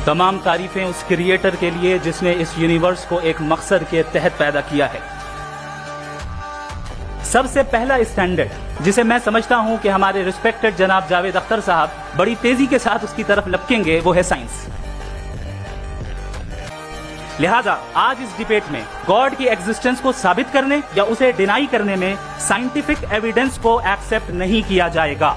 تمام تعریفیں اس کریٹر کے لیے جس نے اس یونیورس کو ایک مقصد کے تحت پیدا کیا ہے. سب سے پہلا اسٹینڈرڈ جسے میں سمجھتا ہوں کہ ہمارے ریسپیکٹڈ جناب جاوید اختر صاحب بڑی تیزی کے ساتھ اس کی طرف لپکیں گے، وہ ہے سائنس. لہذا آج اس ڈیبیٹ میں گاڈ کی ایگزسٹنس کو ثابت کرنے یا اسے ڈینائی کرنے میں سائنٹیفک ایویڈنس کو ایکسپٹ نہیں کیا جائے گا.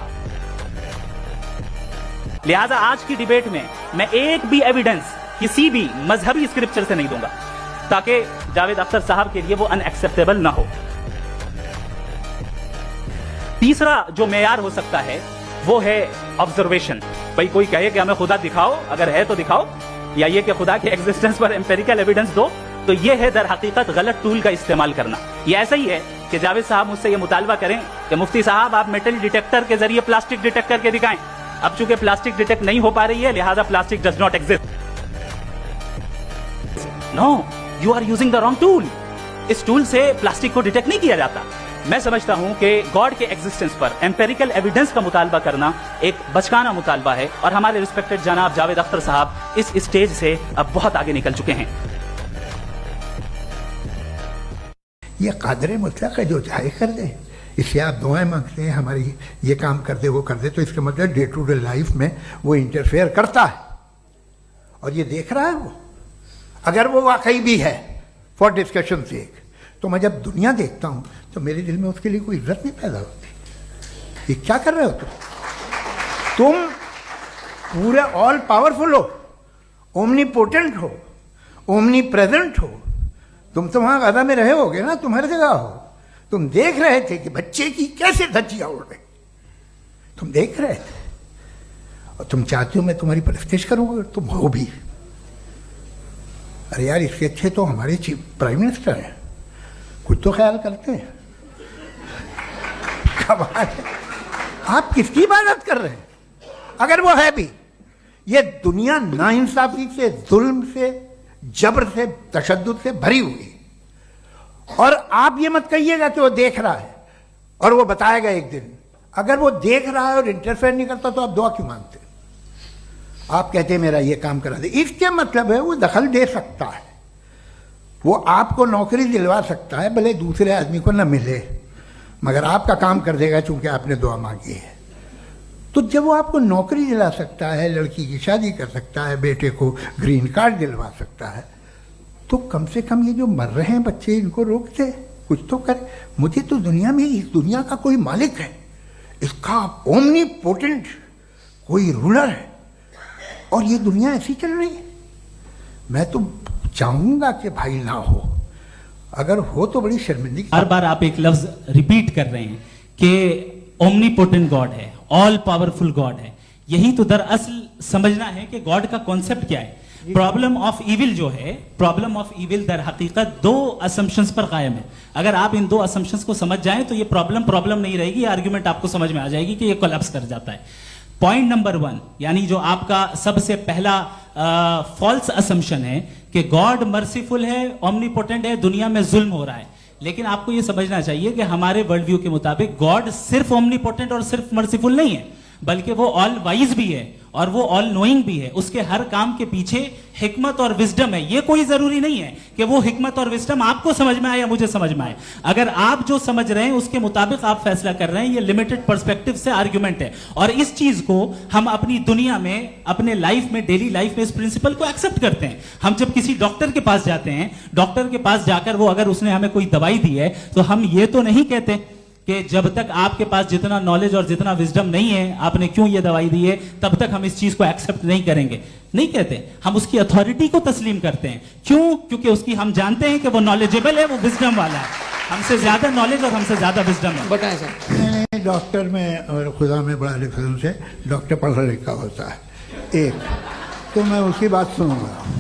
لہذا آج کی ڈیبیٹ میں میں ایک بھی ایویڈنس کسی بھی مذہبی اسکرپچر سے نہیں دوں گا تاکہ جاوید اختر صاحب کے لیے وہ ان ایکسپٹیبل نہ ہو. تیسرا جو معیار ہو سکتا ہے وہ ہے آبزرویشن. بھائی کوئی کہے کہ ہمیں خدا دکھاؤ، اگر ہے تو دکھاؤ، یا یہ کہ خدا کے ایگزسٹنس پر امپیریکل ایویڈنس دو، تو یہ ہے در حقیقت غلط ٹول کا استعمال کرنا. یہ ایسا ہی ہے کہ جاوید صاحب مجھ سے یہ مطالبہ کریں کہ مفتی صاحب آپ میٹل ڈیٹیکٹر کے ذریعے پلاسٹک ڈیٹیکٹ کر کے دکھائیں. اب چونکہ پلاسٹک ڈیٹیکٹ نہیں ہو پا رہی ہے لہذا plastic does not exist. No, you are using the wrong tool. اس ٹول سے پلاسٹک کو ڈیٹیکٹ نہیں کیا جاتا. میں سمجھتا ہوں کہ گاڈ کے ایگزسٹنس پر امپیریکل ایویڈنس کا مطالبہ کرنا ایک بچکانہ مطالبہ ہے، اور ہمارے ریسپیکٹڈ جناب جاوید اختر صاحب اس اسٹیج سے اب بہت آگے نکل چکے ہیں. یہ قادر مطلق ہے جو چاہے کر دے. اس سے آپ دعائیں مانگتے ہیں ہماری یہ کام کر دے وہ کر دے، تو اس کا مطلب ڈے ٹو ڈے لائف میں وہ انٹرفیئر کرتا ہے اور یہ دیکھ رہا ہے. وہ اگر وہ واقعی بھی ہے فار ڈسکشن سیک، تو میں جب دنیا دیکھتا ہوں تو میرے دل میں اس کے لیے کوئی عزت نہیں پیدا ہوتی. یہ کیا کر رہے ہو تم پورے آل پاورفل ہو، اومنی پوٹنٹ ہو، اومنی پریزنٹ ہو. تم تو وہاں غزہ میں رہے ہوگے نا، تم ہر جگہ ہو. تم دیکھ رہے تھے کہ بچے کی کیسے دھجیاں اڑ رہی، تم دیکھ رہے تھے، اور تم چاہتے ہو میں تمہاری پرستش کروں گا. تم ہو بھی. ارے یار، اس کے اچھے تو ہمارے چیف پرائم منسٹر ہیں، کچھ تو خیال کرتے ہیں. کمال ہے. آپ کس کی عبادت کر رہے ہیں؟ اگر وہ ہے بھی، یہ دنیا ناانصافی سے، ظلم سے، جبر سے، تشدد سے بھری ہوئی. اور آپ یہ مت کہیے گا کہ وہ دیکھ رہا ہے اور وہ بتائے گا ایک دن. اگر وہ دیکھ رہا ہے اور انٹرفیئر نہیں کرتا تو آپ دعا کیوں مانگتے؟ آپ کہتے ہیں میرا یہ کام کرا دے. اس کے مطلب ہے وہ دخل دے سکتا ہے، وہ آپ کو نوکری دلوا سکتا ہے، بھلے دوسرے آدمی کو نہ ملے، مگر آپ کا کام کر دے گا چونکہ آپ نے دعا مانگی ہے. تو جب وہ آپ کو نوکری دلا سکتا ہے، لڑکی کی شادی کر سکتا ہے، بیٹے کو گرین کارڈ دلوا سکتا ہے، تو کم سے کم یہ جو مر رہے ہیں بچے ان کو روک دے، کچھ تو کرے. مجھے تو دنیا میں اس دنیا کا کوئی مالک ہے، اس کا اومنی پوٹنٹ کوئی رولر ہے، اور یہ دنیا ایسی چل رہی ہے. میں تو چاہوں گا کہ بھائی نہ ہو، اگر ہو تو بڑی شرمندگی. ہر بار آپ ایک لفظ ریپیٹ کر رہے ہیں کہ اومنی پوٹنٹ گاڈ ہے، آل پاورفل گاڈ ہے. یہی تو دراصل سمجھنا ہے کہ گاڈ کا کانسیپٹ کیا ہے. پرابلم آف ایول جو ہے، پرابلم آف ایول در حقیقت دو اسمپشنز پر قائم ہے. اگر آپ ان دو اسمپشنز کو سمجھ جائیں تو یہ پرابلم نہیں رہے گی. یہ آرگیومنٹ آپ کو سمجھ میں آ جائے گی کہ یہ کولیپس کر جاتا ہے. پوائنٹ نمبر 1، یعنی جو آپ کا سب سے پہلا فالس اسمپشن ہے کہ گاڈ مرسیفل ہے، اومنی پوٹنٹ ہے، دنیا میں ظلم ہو رہا ہے. لیکن آپ کو یہ سمجھنا چاہیے کہ ہمارے ورلڈ ویو کے مطابق گاڈ صرف اومنی پوٹنٹ اور صرف مرسیفل نہیں ہے، بلکہ وہ آل وائز بھی ہے اور وہ آل نوئنگ بھی ہے. اس کے ہر کام کے پیچھے حکمت اور وزڈم ہے. یہ کوئی ضروری نہیں ہے کہ وہ حکمت اور وزڈم آپ کو سمجھ میں آئے یا مجھے سمجھ میں آئے. اگر آپ جو سمجھ رہے ہیں اس کے مطابق آپ فیصلہ کر رہے ہیں، یہ لمیٹڈ پرسپیکٹیو سے آرگیومنٹ ہے. اور اس چیز کو ہم اپنی دنیا میں، اپنے لائف میں، ڈیلی لائف میں اس پرنسپل کو ایکسپٹ کرتے ہیں. ہم جب کسی ڈاکٹر کے پاس جاتے ہیں، ڈاکٹر کے پاس جا کر وہ اگر اس نے ہمیں کوئی دوائی دی ہے تو ہم یہ تو نہیں کہتے کہ جب تک آپ کے پاس جتنا نالج اور جتنا وزڈم نہیں ہے آپ نے کیوں یہ دوائی دی ہے، تب تک ہم اس چیز کو ایکسپٹ نہیں کریں گے. نہیں کہتے. ہم اس کی اتھارٹی کو تسلیم کرتے ہیں. کیوں؟ کیونکہ اس کی ہم جانتے ہیں کہ وہ نالجیبل ہے، وہ وزڈم والا ہے. ہم سے زیادہ نالج اور ہم سے زیادہ وزڈم ہے. بتائیں سر. ڈاکٹر میں اور خدا میں بڑا ڈفرنس ہے. ڈاکٹر پڑھا لکھا ہوتا ہے ایک، تو میں اس کی بات سنوں گا.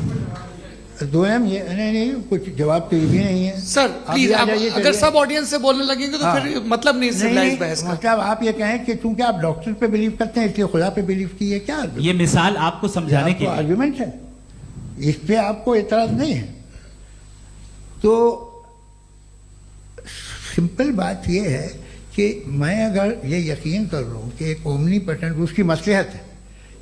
دویم یہ نہیں کچھ جواب تو یہ بھی نہیں ہے. سر پلیز اگر سب آڈینس سے بولنے لگیں گے تو پھر مطلب نہیں سویلائز بحث کا. مطلب آپ یہ کہیں کہ چونکہ آپ ڈاکٹر پہ بلیو کرتے ہیں اس لیے خدا پہ بلیو کیے. کیا یہ مثال آپ کو سمجھانے کی آرگیومنٹ ہے، اس پہ آپ کو اعتراض نہیں ہے. تو سمپل بات یہ ہے کہ میں اگر یہ یقین کر رہا ہوں کہ ایک اومنی پوٹنٹ اس کی مصلحت ہے